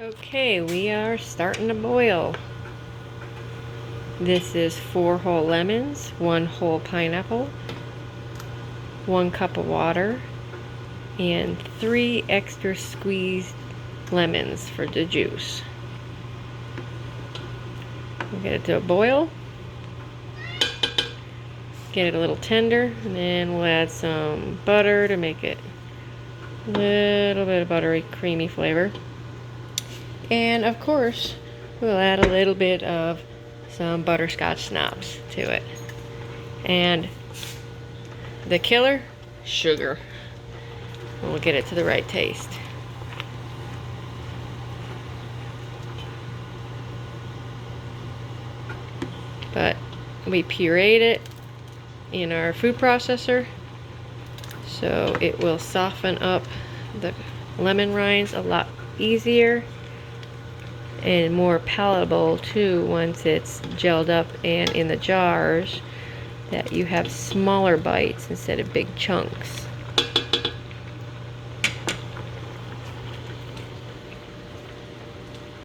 Okay, we are starting to boil. This is 4 whole lemons, 1 whole pineapple, 1 cup of water, and 3 extra squeezed lemons for the juice. We'll get it to a boil, get it a little tender, and then we'll add some butter to make it a little bit of buttery, creamy flavor. And of course, we'll add a little bit of some butterscotch schnapps to it. And the killer, sugar. We'll get it to the right taste. But we pureed it in our food processor, so it will soften up the lemon rinds a lot easier and more palatable too once it's gelled up and in the jars, that you have smaller bites instead of big chunks.